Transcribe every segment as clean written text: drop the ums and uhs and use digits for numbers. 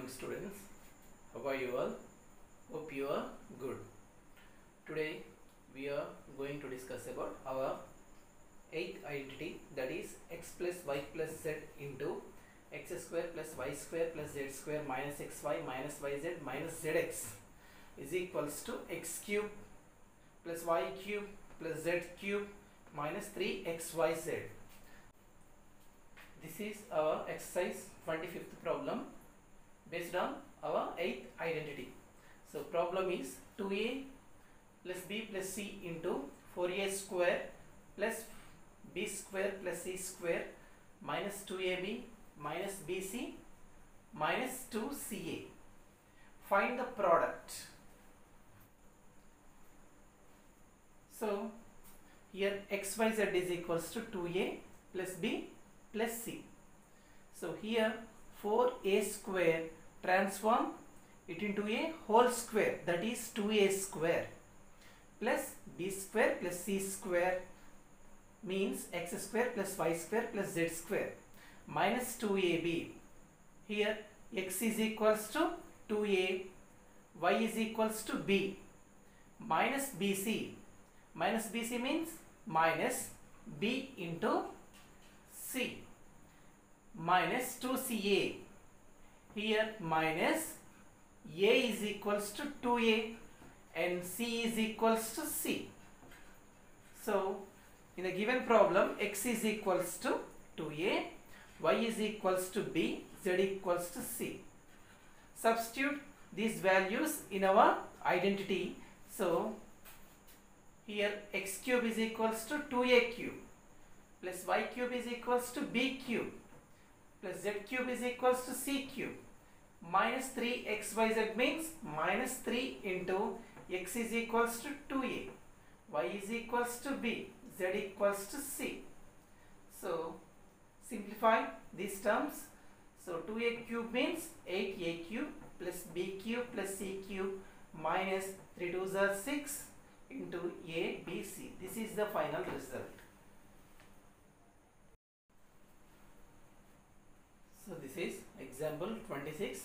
morning students. How are you all? Hope you are good. Today we are going to discuss about our eighth identity, that is x plus y plus z into x square plus y square plus z square minus xy minus yz minus zx is equals to x cube plus y cube plus z cube minus 3xyz. This is our exercise 25th problem based on our 8th identity. So problem is 2a plus b plus c into 4a square plus b square plus c square minus 2ab minus bc minus 2ca. Find the product. So here xyz is equals to 2a plus b plus c. So here 4a square transform it into a whole square, that is 2a square plus b square plus c square means x square plus y square plus z square minus 2ab. Here x is equals to 2a, y is equals to b minus bc. Minus bc means minus b into c minus 2ca. Here minus a is equals to 2a and c is equals to c. So in the given problem x is equals to 2a, y is equals to b, z equals to c. Substitute these values in our identity. So here x cube is equals to 2a cube plus y cube is equals to b cube plus z cube is equals to c cube minus 3xyz means minus 3 into x is equals to 2a, y is equals to b, z equals to c. So simplify these terms. So 2a cube means 8a cube plus b cube plus c cube minus 3 2s are 6 into a, b, c. This is the final result. So this is example 26.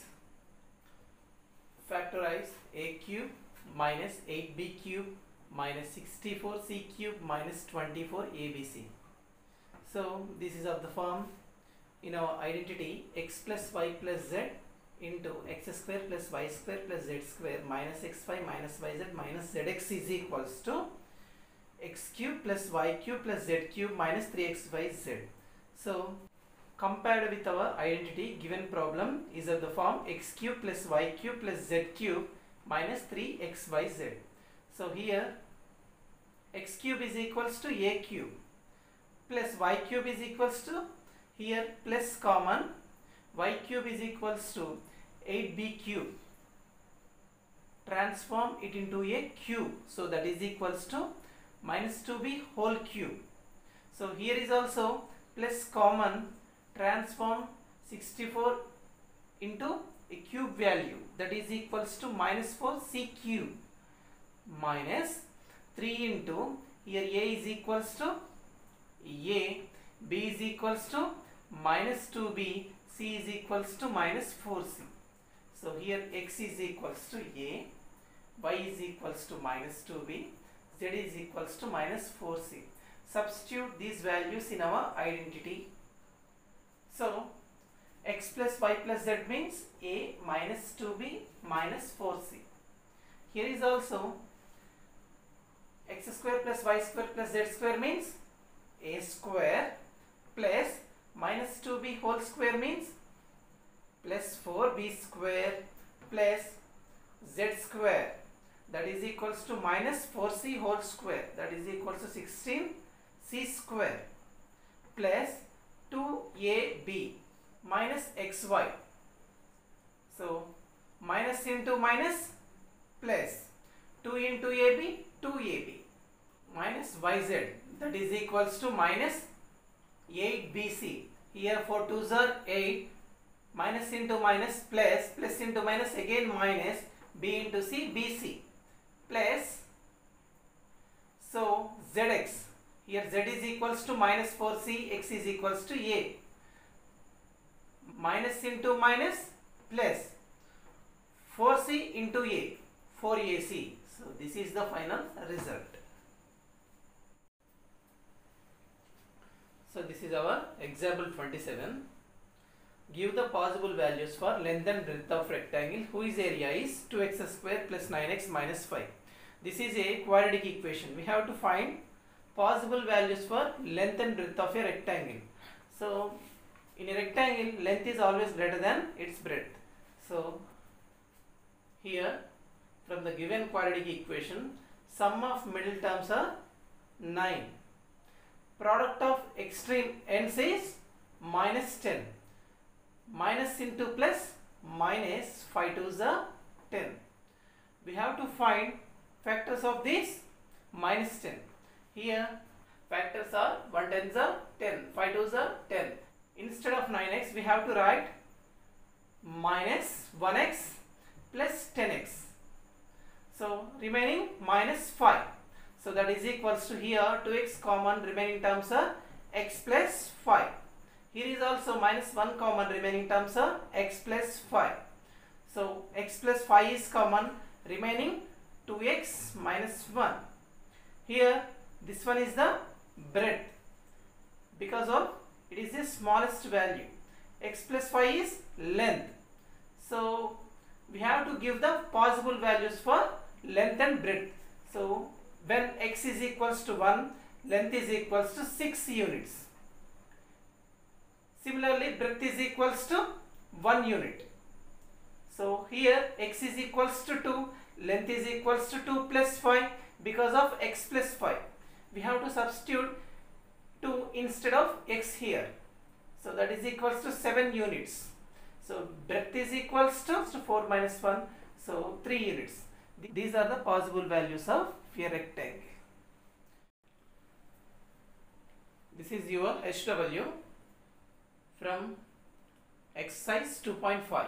Factorize a cube minus 8b cube minus 64c cube minus 24abc. So this is of the form in our identity x plus y plus z into x square plus y square plus z square minus xy minus yz minus zx is equals to x cube plus y cube plus z cube minus 3xyz. So compared with our identity, given problem is of the form x cube plus y cube plus z cube minus 3xyz. So here x cube is equals to a cube plus y cube is equals to, here plus common, y cube is equals to 8b cube. Transform it into a cube, so that is equals to minus 2b whole cube. So here is also plus common, transform 64 into a cube value, that is equals to minus 4c cube minus 3 into, here a is equals to a, b is equals to minus 2b, c is equals to minus 4c. So here x is equals to a, y is equals to minus 2b, z is equals to minus 4c. Substitute these values in our identity. So x plus y plus z means a minus 2b minus 4c. Here is also x square plus y square plus z square means a square plus minus 2b whole square means plus 4b square plus z square, that is equals to minus 4c whole square, that is equals to 16c square plus 2ab minus xy. So minus into minus plus 2 into ab, 2ab minus yz, that is equals to minus 8bc. Here 4 2s are 8, minus into minus plus, plus into minus again minus, b into c, bc plus, so zx, here z is equals to minus 4c, x is equals to a, minus into minus plus, 4c into a, 4ac. So this is the final result. So this is our example 27. Give the possible values for length and breadth of rectangle whose area is 2x square plus 9x minus 5. This is a quadratic equation. We have to find possible values for length and breadth of a rectangle. So in a rectangle, length is always greater than its breadth. So here from the given quadratic equation, sum of middle terms are 9. Product of extreme ends is minus 10. Minus into plus, minus 5 to the 10. We have to find factors of this minus 10. Here factors are 1 10 the 10, 5 to the 10. Instead of 9x we have to write minus 1x plus 10x. So remaining minus 5. So that is equals to here 2x common, remaining terms are x plus 5. Here is also minus 1 common, remaining terms are x plus 5. So x plus 5 is common, remaining 2x minus 1. Here this one is the breadth because of it is the smallest value. X plus 5 is length. So we have to give the possible values for length and breadth. So when x is equals to 1, length is equals to 6 units. Similarly, breadth is equals to 1 unit. So here x is equals to 2, length is equals to 2 plus 5 because of x plus 5. We have to substitute 2 instead of x here. So that is equals to 7 units. So breadth is equals to 4 minus 1, so 3 units. These are the possible values of a rectangle. This is your HW from exercise 2.5.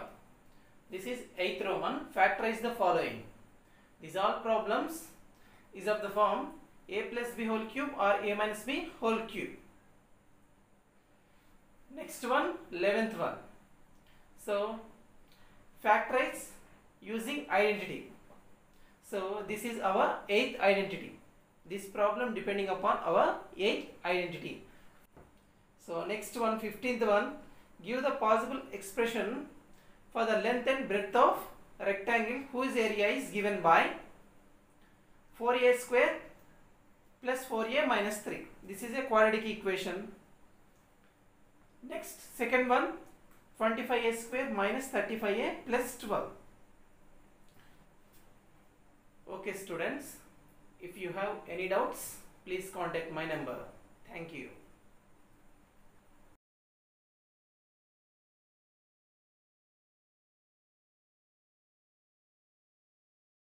This is 8th Roman. Factorize the following. These all problems is of the form a plus b whole cube or a minus b whole cube. Next one, 11th one. So factorize using identity. So this is our 8th identity. This problem depending upon our 8th identity. So next one, 15th one. Give the possible expression for the length and breadth of rectangle whose area is given by 4a square plus 4a minus 3. This is a quadratic equation. Next, second one, 25a square minus 35a plus 12. Okay students, if you have any doubts, please contact my number. Thank you.